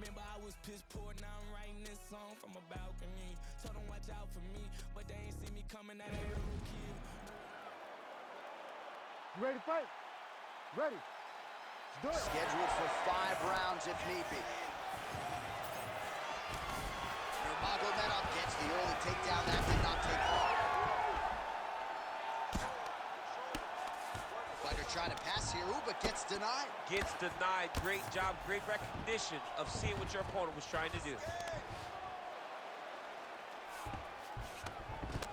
Remember I was piss poor, now I'm writing this song from a balcony. Told them watch out for me, but they ain't see me coming out of here kid. You ready to fight? Ready. Let's do it. Scheduled for 5 rounds if need be. Nurmagomedov gets the early takedown. That did not take long. Fighter trying to pass here, but gets denied. Gets denied. Great job, great recognition of seeing what your opponent was trying to do.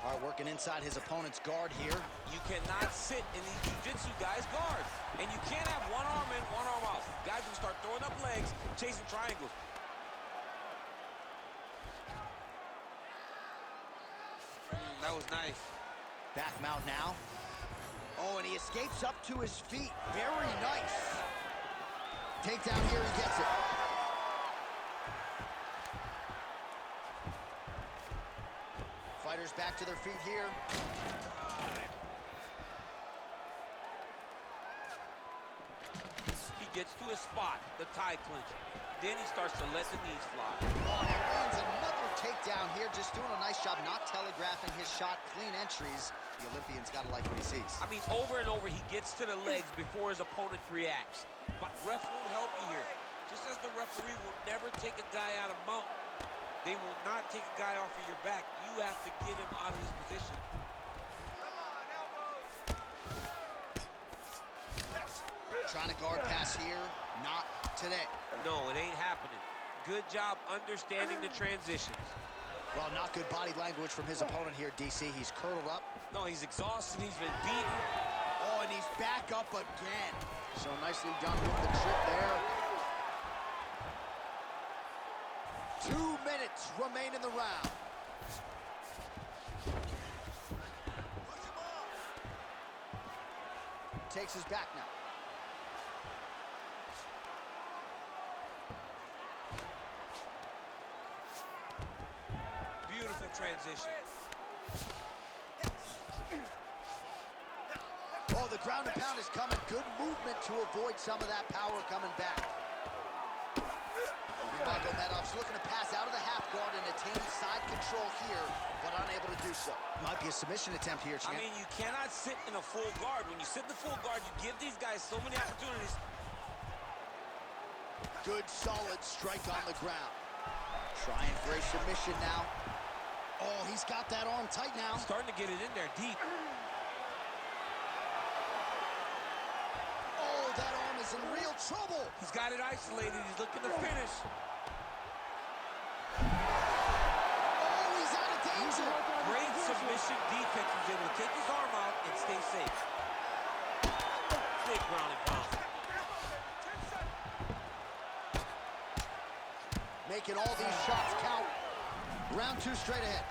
All right, working inside his opponent's guard here. You cannot sit in these jiu-jitsu guys' guards. And you can't have one arm in, one arm out. Guys will start throwing up legs, chasing triangles. That was nice. Back mount now. Oh, and he escapes up to his feet. Very nice. Takedown here, he gets it. Fighters back to their feet here. He gets to his spot, the tie clinch. Then he starts to let the knees fly. Oh, he lands another takedown here, just doing a nice job not telegraphing his shot. Clean entries. The Olympian's got to like what he sees. I mean, over and over, he gets to the legs before his opponent reacts. But ref won't help you here. Just as the referee will never take a guy out of mount, they will not take a guy off of your back. You have to get him out of his position. Trying to guard pass here. Not today. No, it ain't happening. Good job understanding the transitions. Well, not good body language from his opponent here, DC. He's curled up. No, he's exhausted. He's been beaten. Oh, and he's back up again. So nicely done with the trip there. 2 minutes remain in the round. Takes his back now. Beautiful transition. Oh, the ground and pound is coming. Good movement to avoid some of that power coming back. Nurmagomedov's looking to pass out of the half guard and attain side control here, but unable to do so. Might be a submission attempt here, champ. I mean, you cannot sit in a full guard. When you sit in the full guard, you give these guys so many opportunities. Good, solid strike on the ground. Trying for a submission now. Oh, he's got that arm tight now. Starting to get it in there deep. Oh, that arm is in real trouble. He's got it isolated. He's looking to finish. Oh, he's out of danger. Great submission defense. He's able to take his arm out and stay safe. Big ground and pound. Making all these shots count. Round 2 straight ahead.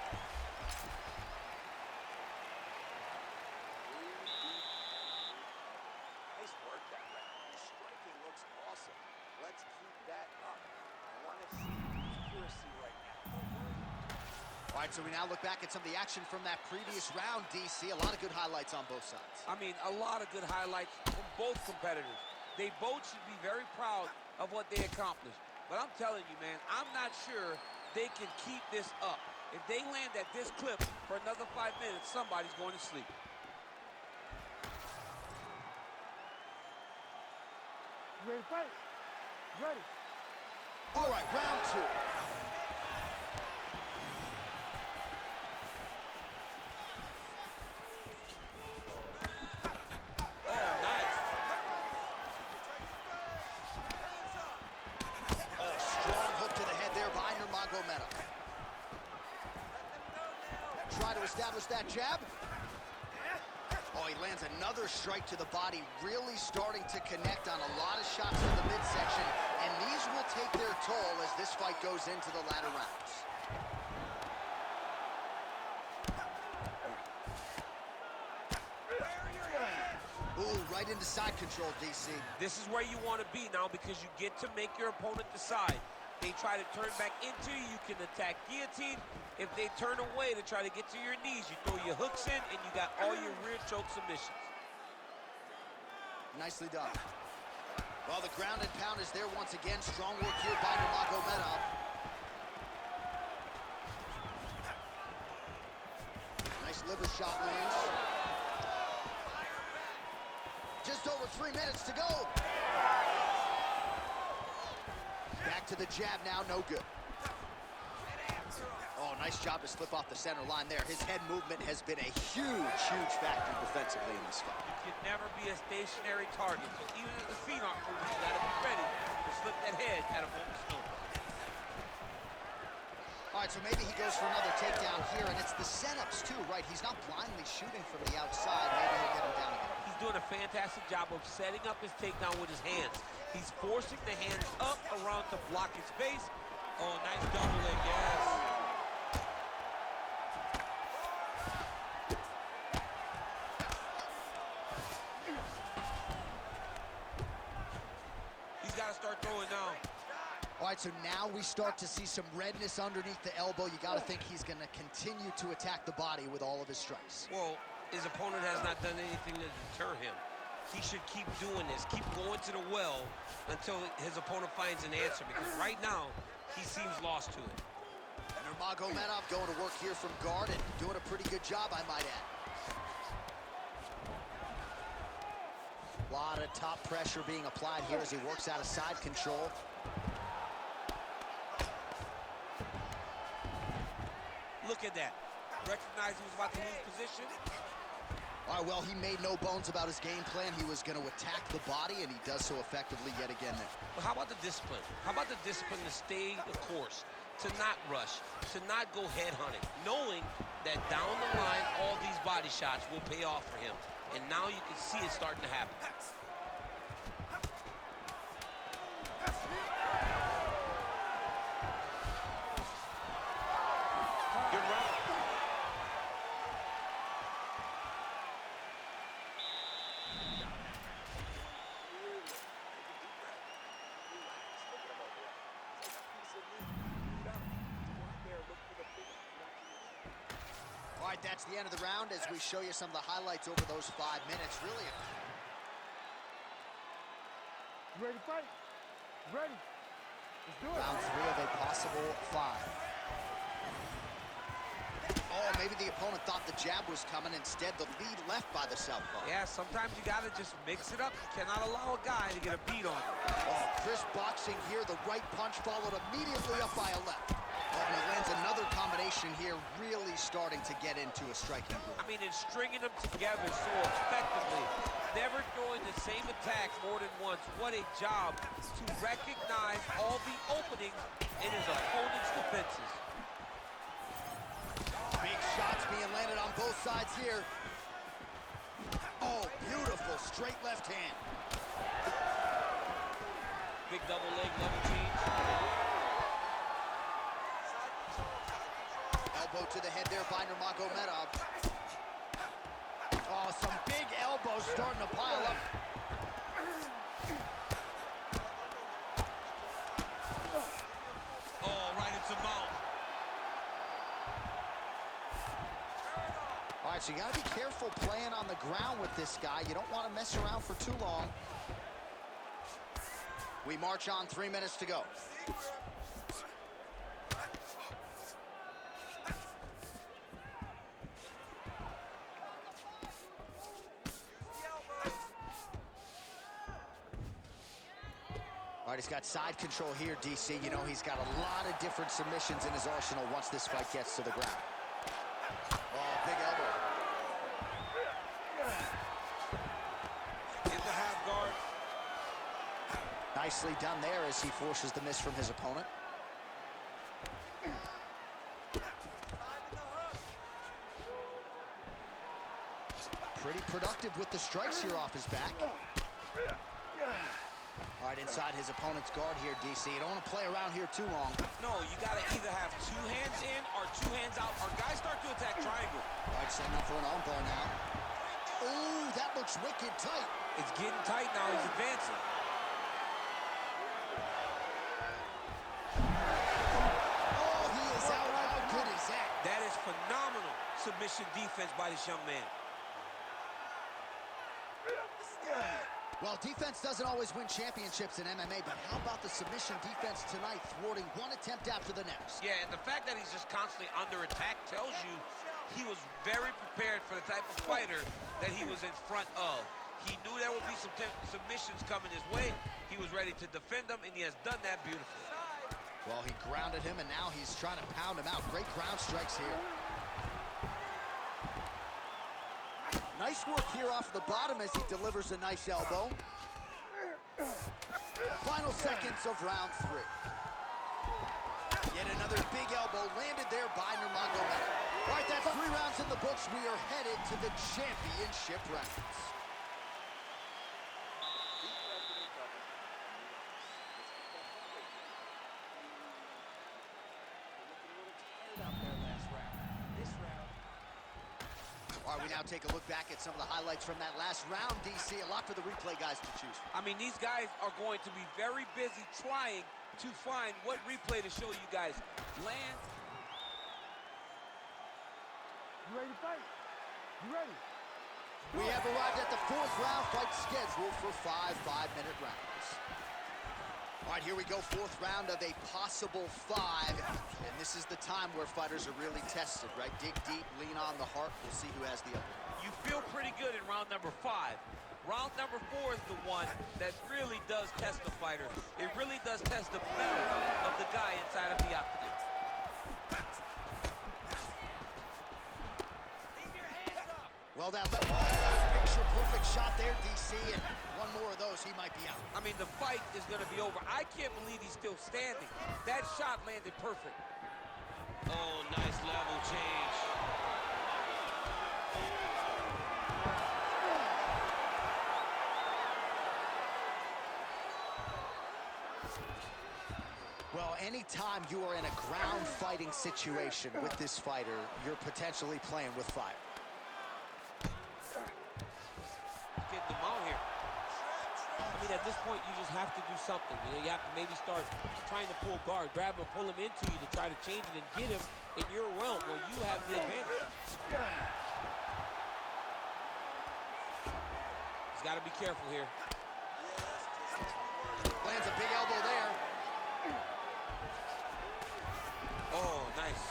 Nice work that round. The striking looks awesome. Let's keep that up. I want to see accuracy right now. All right, so we now look back at some of the action from that previous round, DC. A lot of good highlights on both sides. I mean, a lot of good highlights from both competitors. They both should be very proud of what they accomplished. But I'm telling you, man, I'm not sure they can keep this up. If they land at this clip for another 5 minutes, somebody's going to sleep. You ready to fight? Ready. All right, round 2. Nurmagomedov. Try to establish that jab. Oh, he lands another strike to the body, really starting to connect on a lot of shots in the midsection, and these will take their toll as this fight goes into the latter rounds. Ooh, right into side control, DC. This is where you want to be now because you get to make your opponent decide. They try to turn back into you, you can attack guillotine. If they turn away to try to get to your knees, you throw your hooks in and you got all your rear choke submissions. Nicely done. Well, the ground and pound is there once again. Strong work here by Nurmagomedov. Nice liver shot lands. Just over 3 minutes to go. Back to the jab now, no good. Oh, nice job to slip off the center line there. His head movement has been a huge, huge factor defensively in this fight. You can never be a stationary target. So even if the feet aren't moving, you gotta be ready to slip that head at a moment's notice. All right, so maybe he goes for another takedown here, and it's the setups too, right? He's not blindly shooting from the outside. Maybe he'll get him down again. He's doing a fantastic job of setting up his takedown with his hands. He's forcing the hands up around to block his face. Oh, nice double leg, yes. He's got to start throwing now. All right, so now we start to see some redness underneath the elbow. You got to think he's going to continue to attack the body with all of his strikes. Well, his opponent has not done anything to deter him. He should keep doing this, keep going to the well until his opponent finds an answer, because right now, he seems lost to it. Nurmagomedov going to work here from guard and doing a pretty good job, I might add. A lot of top pressure being applied here as he works out of side control. Look at that. Recognized he was about to lose position. All right, well, he made no bones about his game plan. He was going to attack the body, and he does so effectively yet again there. But how about the discipline? How about the discipline to stay the course, to not rush, to not go head hunting, knowing that down the line, all these body shots will pay off for him. And now you can see it starting to happen. Good round. All right, that's the end of the round as we show you some of the highlights over those 5 minutes. Really, You ready to fight? You ready? Let's do it. round 3 of a possible 5. Oh, maybe the opponent thought the jab was coming. Instead, the lead left by the southpaw. Yeah, sometimes you got to just mix it up. You cannot allow a guy to get a beat on you. Oh, crisp boxing here. The right punch followed immediately up by a left. Oh, and he lands another combination here, really starting to get into a striking groove. I mean, and stringing them together so effectively, never throwing the same attack more than once. What a job to recognize all the openings in his opponent's defenses. Big shots being landed on both sides here. Oh, beautiful straight left hand. Big double leg, level change. Elbow to the head there by Nurmagomedov. Oh, some big elbows starting to pile up. Oh, right into mount. All right, so you got to be careful playing on the ground with this guy. You don't want to mess around for too long. We march on, 3 minutes to go. All right, he's got side control here, DC. You know, he's got a lot of different submissions in his arsenal once this fight gets to the ground. Oh, big elbow. In the half guard. Nicely done there as he forces the miss from his opponent. Pretty productive with the strikes here off his back. All right, inside his opponent's guard here, DC. You don't want to play around here too long. No, you got to either have 2 hands in or 2 hands out, or guys start to attack triangle. All right, setting up for an armbar now. Ooh, that looks wicked tight. It's getting tight now. He's advancing. Oh, he is out. How good is that? That is phenomenal submission defense by this young man. Well, defense doesn't always win championships in MMA, but how about the submission defense tonight, thwarting one attempt after the next? Yeah, and the fact that he's just constantly under attack tells you he was very prepared for the type of fighter that he was in front of. He knew there would be some submissions coming his way. He was ready to defend them, and he has done that beautifully. Well, he grounded him, and now he's trying to pound him out. Great ground strikes here. Nice work here off the bottom as he delivers a nice elbow. Final seconds of round 3. Yet another big elbow landed there by Nurmagomedov. All right, that's 3 rounds in the books. We are headed to the championship rounds. All right, we now take a look back at some of the highlights from that last round, DC. A lot for the replay guys to choose from. I mean, these guys are going to be very busy trying to find what replay to show you guys. Land. You ready to fight? You ready? We have arrived at the 4th round fight scheduled for 5 5-minute rounds. All right, here we go, 4th round of a possible 5. And this is the time where fighters are really tested, right? Dig deep, lean on the heart. We'll see who has the upper hand. You feel pretty good in round number 5. Round number 4 is the one that really does test the fighter. It really does test the mettle of the guy inside of the octagon. Well, that picture-perfect shot there, DC, and one more of those, he might be out. I mean, the fight is going to be over. I can't believe he's still standing. That shot landed perfect. Oh, nice level change. Well, anytime you are in a ground fighting situation with this fighter, you're potentially playing with fire. Getting them out here. I mean, at this point, you just have to do something. You know, you have to maybe start trying to pull guard, grab him, pull him into you to try to change it and get him in your realm where you have the advantage. He's got to be careful here. Lands a big elbow there. Oh, nice.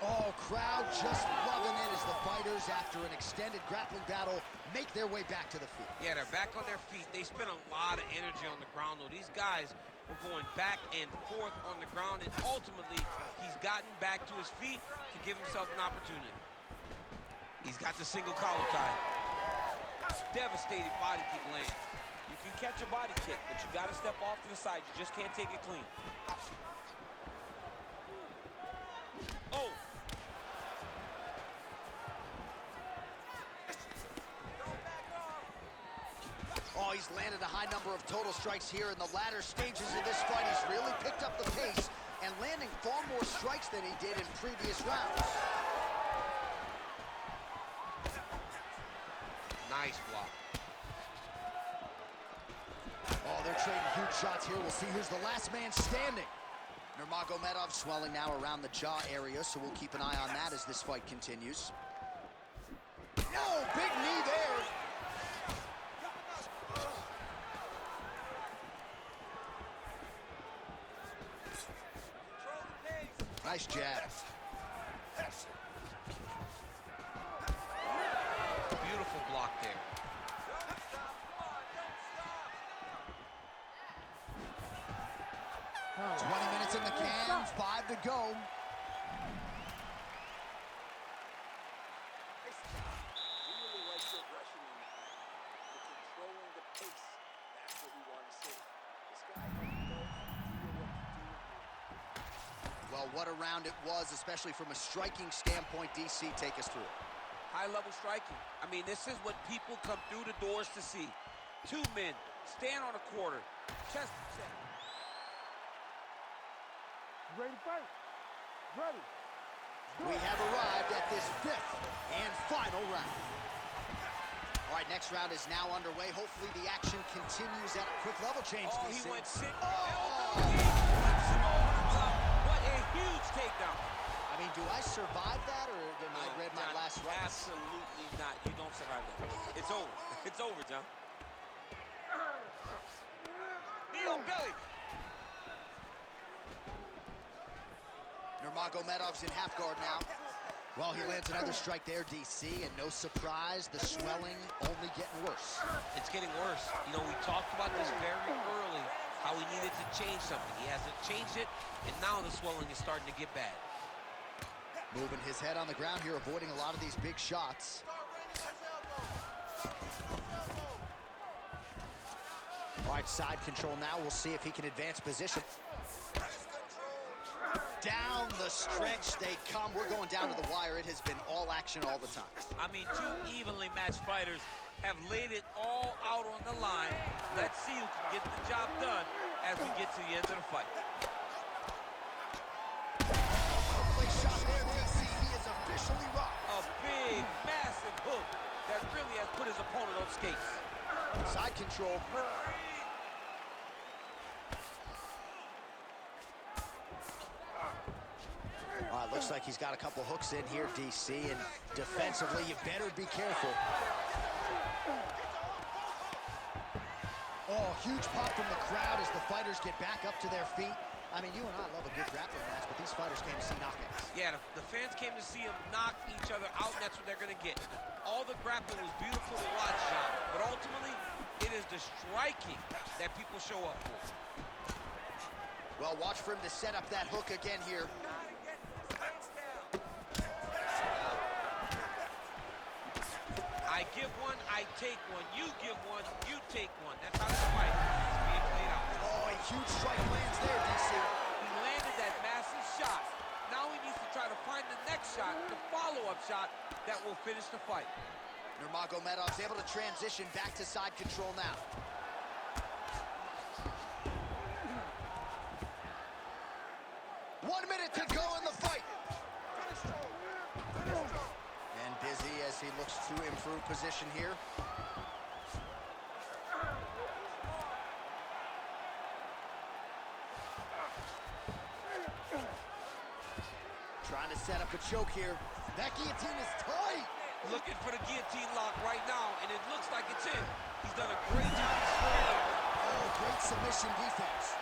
Oh, crowd just loving it as the fighters, after an extended grappling battle, make their way back to the field. Yeah, they're back on their feet. They spent a lot of energy on the ground, though. These guys were going back and forth on the ground, and ultimately, he's gotten back to his feet to give himself an opportunity. He's got the single collar tie. Devastating body kick land. You can catch a body kick, but you got to step off to the side. You just can't take it clean. Oh! Oh, he's landed a high number of total strikes here in the latter stages of this fight. He's really picked up the pace and landing far more strikes than he did in previous rounds. Nice block. Oh, they're trading huge shots here. We'll see who's the last man standing. Nurmagomedov swelling now around the jaw area, so we'll keep an eye on that as this fight continues. Oh, big knee there. Nice jab. Beautiful block there. 20 minutes in the can, 5 to go. Well, what a round it was, especially from a striking standpoint. DC, take us through it. High-level striking. I mean, this is what people come through the doors to see. 2 men stand on a quarter, chest to chest. You ready to fight? Ready. We have arrived at this 5th and final round. All All right, next round is now underway. Hopefully the action continues at a quick level change. Oh, DC. he went sick. Oh! Flips him over the top. What a huge takedown. I mean, do I survive that, or am I read my John, last rites? absolutely not. You don't survive that. It's over. It's over, John. Knee belly. Nurmagomedov's in half guard now. Well, he lands another strike there, DC, and no surprise, the swelling only getting worse. It's getting worse. You know, we talked about this very early, how he needed to change something. He hasn't changed it, and now the swelling is starting to get bad. Moving his head on the ground here, avoiding a lot of these big shots. All right, side control now. We'll see if he can advance position. Down the stretch they come. We're going down to the wire. It has been all action all the time. I mean, two evenly matched fighters have laid it all out on the line. Let's see who can get the job done as we get to the end of the fight. Place shot there, DC. He is officially rocked. A big, massive hook that really has put his opponent on skates. Side control. Looks like he's got a couple hooks in here, DC, and defensively, you better be careful. Oh, huge pop from the crowd as the fighters get back up to their feet. I mean, you and I love a good grappling match, but these fighters came to see knockouts. Yeah, the fans came to see them knock each other out, and that's what they're going to get. All the grappling was beautiful to watch, John, but ultimately, it is the striking that people show up for. Well, watch for him to set up that hook again here. I give one, I take one. You give one, you take one. That's how this fight is being played out. Oh, a huge strike lands there, DC. He landed that massive shot. Now he needs to try to find the next shot, the follow-up shot that will finish the fight. Nurmagomedov's able to transition back to side control now. One minute to go in the fight. And busy as he looks to improve position here. Trying to set up a choke here. That guillotine is tight. Looking for the guillotine lock right now, and it looks like it's in. He's done a great job squaring. Oh, great submission defense.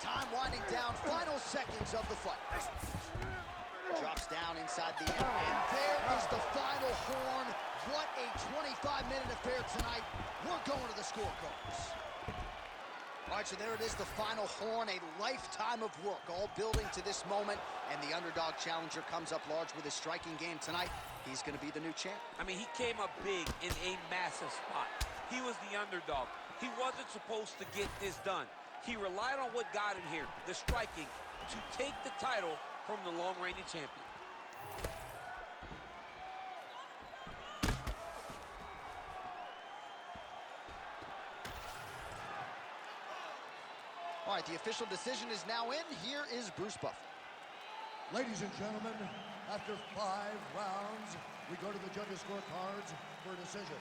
Time winding down, final seconds of the fight. Drops down inside the end, and there is the final horn. What a 25-minute affair tonight. We're going to the scorecards. All right, so there it is, the final horn, a lifetime of work, all building to this moment, and the underdog challenger comes up large with his striking game tonight. He's going to be the new champ. I mean, he came up big in a massive spot. He was the underdog. He wasn't supposed to get this done. He relied on what got him here, the striking, to take the title from the long-reigning champion. All right, the official decision is now in. Here is Bruce Buffer. Ladies and gentlemen, after 5 rounds, we go to the judges' scorecards for a decision.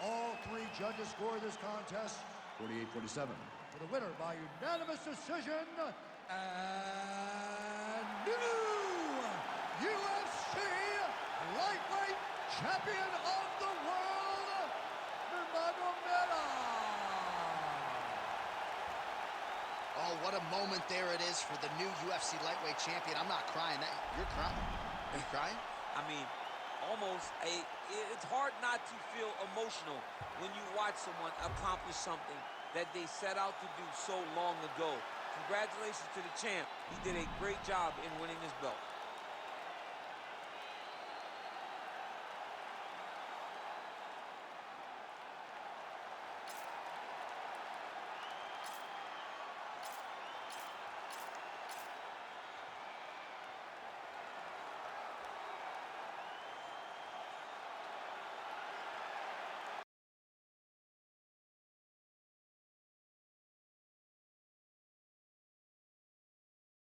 All 3 judges score this contest 48-47. For the winner by unanimous decision, and new UFC lightweight champion of the world, Nurmagomedov. Oh, what a moment there it is for the new UFC lightweight champion. I'm not crying. You're crying. Are you crying? I mean, almost it's hard not to feel emotional when you watch someone accomplish something that they set out to do so long ago. Congratulations to the champ. He did a great job in winning this belt.